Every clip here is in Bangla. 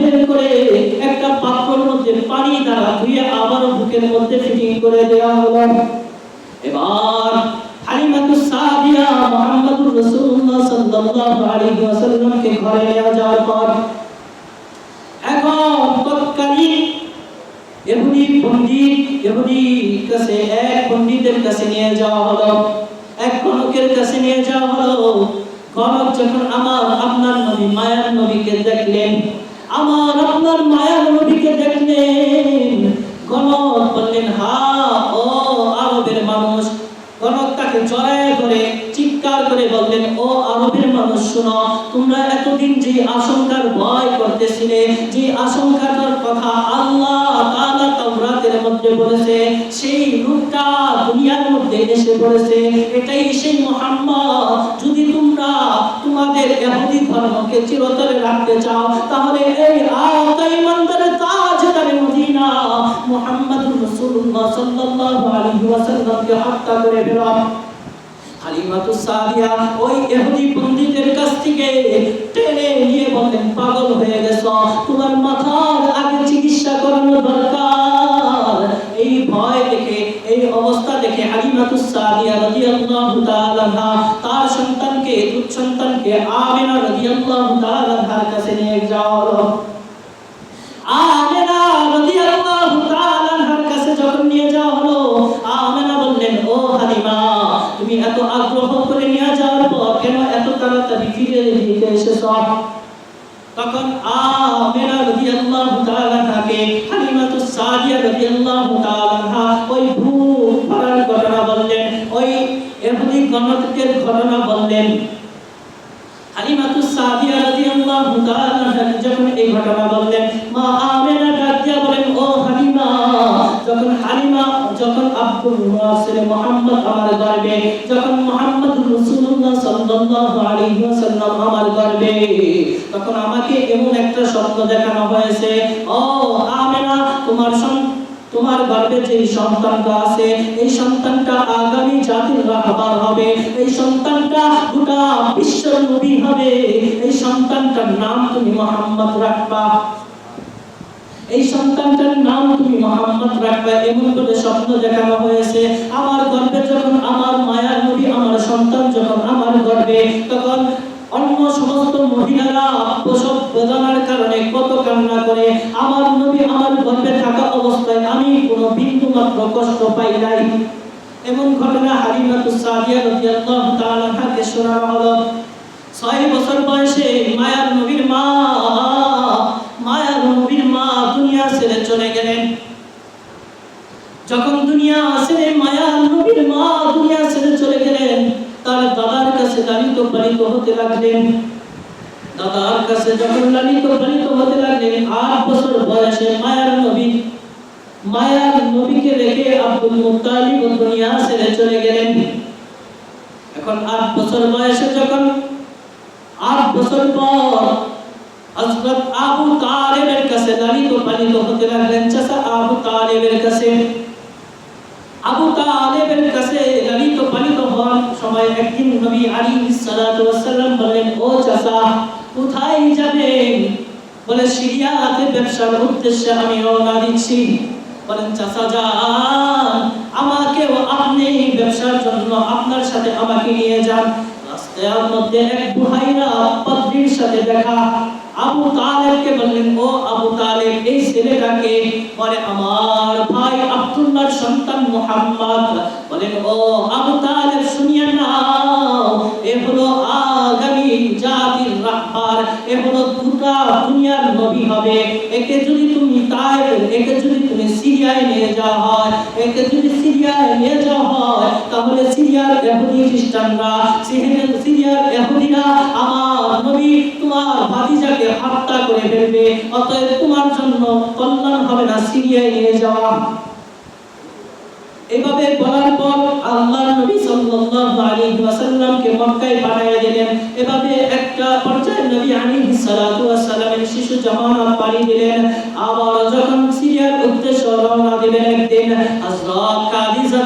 বের করে একটা পাত্রের মধ্যে পানি দ্বারা ধুয়ে আবার বুকের মধ্যে ফিটিং করে দেওয়া হলো। এবার হালিমাতুস সাদিয়া মুহাম্মদুর রাসূলুল্লাহ সাল্লাল্লাহু আলাইহি ওয়াসাল্লামকে ঘরে নিয়ে যাওয়ার পর এখন তৎকালীন ইহুদি কাছে এক পণ্ডিতের কাছে নিয়ে যাওয়া হলো, এক গণকের কাছে নিয়ে যাওয়া হলো। গণক যখন আপনার নবী মায়ার নবীকে দেখলেন, আপনার মায়ার নবীকে দেখলেন, গণক বললেন, হ্যাঁ ও আরবের মানুষ। গণক তাকে জড়ায় ধরে চিৎকার করে বললেন, ও আরবের মানুষ শোনো, তোমরা এতদিন যে আশঙ্কার ভয় করতেছিলে, যে আশঙ্কাটার কথা আল্লাহ তাআলা তাওরাতের মধ্যে বলেছে, সেই রূপটা দুনিয়ার মধ্যে এসে পড়েছে। এটাই সেই মুহাম্মদ। যদি তোমরা তোমাদের ইহুদি ধর্মকে চিরতরে রাখতে চাও, তাহলে এই আকা ইমানদারের তাজদারে মদিনা মুহাম্মদুর রাসূলুল্লাহ সাল্লাল্লাহু আলাইহি ওয়াসাল্লামকে হত্যা করে ফেলো। হালিমাতুস সাদিয়া ওই ইহুদি পণ্ডিতের কাছ থেকে টেনে নিয়ে বললেন, পাগল হয়ে গেছো, তোমার মাথার আগে চিকিৎসা করানো দরকার। এই ভয় দেখে, এই অবস্থা দেখে হালিমাতুস সাদিয়া রাদিয়াল্লাহু তাআলা তার সন্তানকে, দুধ সন্তানকে আমিনা রাদিয়াল্লাহু তাআলার কাছে নিয়ে যাওয়া হলো। আমিনা রাদিয়াল্লাহু তাআলার কাছে যখন নিয়ে যাওয়া হলো, আমিনা বললেন, ও হালিমা, তুমি এত আগ্রহ করে নিয়ে যাওয়ার পর কেন এত তাড়াতাড়ি ফিরে দিতে এসেছো? তখন আমিনা রাদিয়াল্লাহু তাআলাকে হালিমাতুস সাদিয়া রাদিয়াল্লাহু তাআলা ওই ভূত পাড়ার ঘটনা বললেন, ওই ইহুদি গণকের ঘটনা বললেন। হালিমাতুস সাদিয়া রাদিয়াল্লাহু তাআলা যখন এই ঘটনা বললেন, মা আমিনা ডাক দিয়া বলেন, ও হালিমা, যখন আব্দুল রাসূল মুহাম্মদ আমার গর্ভে, যখন মুহাম্মদুর রাসূলুল্লাহ সাল্লাল্লাহু আলাইহি ওয়াসাল্লাম আমার গর্ভে, তখন আমাকে এমন একটা স্বপ্ন দেখানো হয়েছে, ও আমিনা, তোমার গর্ভে যে সন্তানটা আছে, এই সন্তানটা আগামী জাতির রাহবার হবে, এই সন্তানটা গোটা বিশ্বের নবী হবে, এই সন্তানটার নাম তুমি মুহাম্মদ রাখবা, এই সন্তানটার নাম তুমি মুহাম্মদ রাখবা, এমন করে স্বপ্ন দেখানো হয়েছে। আমার গর্ভে যখন আমার মায়ার নবী, আমার সন্তান যখন আমার গর্ভে, তখন অন্য সমস্ত মহিলারা প্রসব বেদনার কারণে কত কান্না করে, আমার নবী আমার গর্ভে থাকা অবস্থায় আমি কোনো বিন্দু মাত্র কষ্ট পাই নাই। এমন ঘটনা হালিমাতুস সাদিয়া রাদিয়াল্লাহু তাআলা কে শোনানো হলো। 6 বছর বয়সে মায়ার নবীর মা দুনিয়া ছেড়ে চলে গেলেন। যখন দুনিয়া ছেড়ে মায়ার নবীর মা দুনিয়া ছেড়ে চলে গেলেন, তার দাদার কাছে লালিত পালিত হতে লাগলেন। দাদার কাছে যখন লালিত পালিত হতে লাগলেন, 8 বছর বয়সে মায়ার নবীকে রেখে আব্দুল মুত্তালিব দুনিয়া ছেড়ে চলে গেলেন। এখন 8 বছর বয়সে যখন 8 বছর পর হযরত আবু তালেবের কাছে লালিত পালিত হতে লাগলেন। চাচা আবু তালেবের কাছে লালিত পালিত হওয়ার সময় একদিন নবী আলাইহিস সালাতু ওয়াস সালাম বললেন, ও চাচা, কোথায় যাবেন? বলে, সিরিয়াতে ব্যবসার উদ্দেশ্যে আমি রওনা দিচ্ছি। বলেন, চাচা যান, আমাকেও আপনি ব্যবসার জন্য আপনার সাথে আমাকে নিয়ে যান। রাস্তার মধ্যে এক বুহাইরা পাদ্রীর সাথে দেখা। আবু তালেবকে বললেন, ও আবু তালেব, এই ছেলেটাকে? বলে, আমার ভাই আব্দুল্লাহর সন্তান মুহাম্মদ। বলেন, ও আবু তালেব, শুনিয়া নাও, এ হলো আগামী জাতির রাহবার, এ হলো গোটা দুনিয়ার নবী হবে। একে যদি তুমি সিরিয়ায় নিয়ে যাওয়া হয়, তাহলে সিরিয়ার ইহুদি খ্রিস্টানরা, সিরিয়ার ইহুদিরা আমার নবী তোমার ভাতিজাকে হত্যা করে ফেলবে। অতএব তোমার জন্য কল্যাণ হবে না সিরিয়ায় নিয়ে যাওয়া। এভাবে বলার পর আল্লাহর নবী সাল্লাল্লাহু আলাইহি ওয়াসাল্লামকে মক্কায় পাঠিয়ে দিলেন। এভাবে একটা পর্যায়ে নবী আলাইহিস সালাতু ওয়াসসালামের শিশু জামানত পাড়ি দিলেন। আবার যখন সিরিয়ার উদ্দেশ্যে রওনা দিলেন, একদিন হযরত খাদিজা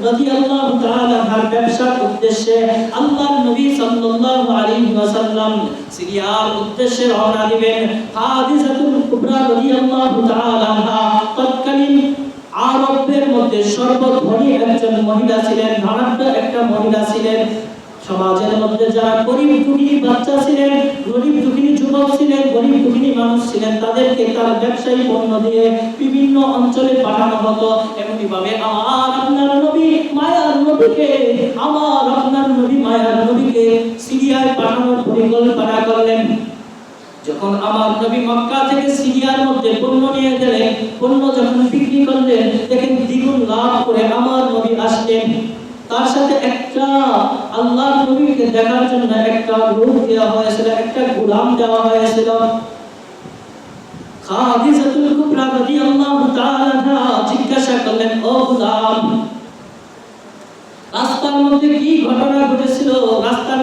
রাদিয়াল্লাহু তাআলা তার ব্যবসার উদ্দেশ্যে আল্লাহর নবী সাল্লাল্লাহু আলাইহি ওয়াসাল্লাম সিরিয়ার উদ্দেশ্যে রওনা দিবেন। খাদিজাতুল কুবরা রাদিয়াল্লাহু তাআলা তৎকালীন আরবের মধ্যে সর্বধনী একজন মহিলা ছিলেন, ধনাঢ্য একটা মহিলা ছিলেন। সমাজের মধ্যে যারা গরিব দুঃখী বাচ্চা ছিলেন, গরিব দুঃখী যুবক ছিলেন, গরিব দুঃখী মানুষ ছিলেন, তাদেরকে তার ব্যবসায়ী পণ্য দিয়ে বিভিন্ন অঞ্চলে পাঠানো হতো। এমনি ভাবে আমার আপনার নবী মায়ার নবীকে সিরিয়ায় পাঠানোর পরিকল্পনা করলেন। যখন আমার নবী মক্কা থেকে সিরিয়ার মধ্যে পণ্য নিয়ে গেলেন, পণ্য যখন বিক্রি করলেন, দেখেন দ্বিগুণ লাভ করে আমার নবী আসলেন। তার সাথে একটা আল্লাহর নবীকে দেখার জন্য একটা রূপ দেওয়া হয়েছিল, একটা গোলাম দেওয়া হয়েছিল। খাদিজাতুল কুবরা রাদিয়াল্লাহু তাআলা জিজ্ঞাসা করলেন, ও গোলাম, রাস্তার মধ্যে কি ঘটনা ঘটেছিল? রাস্তার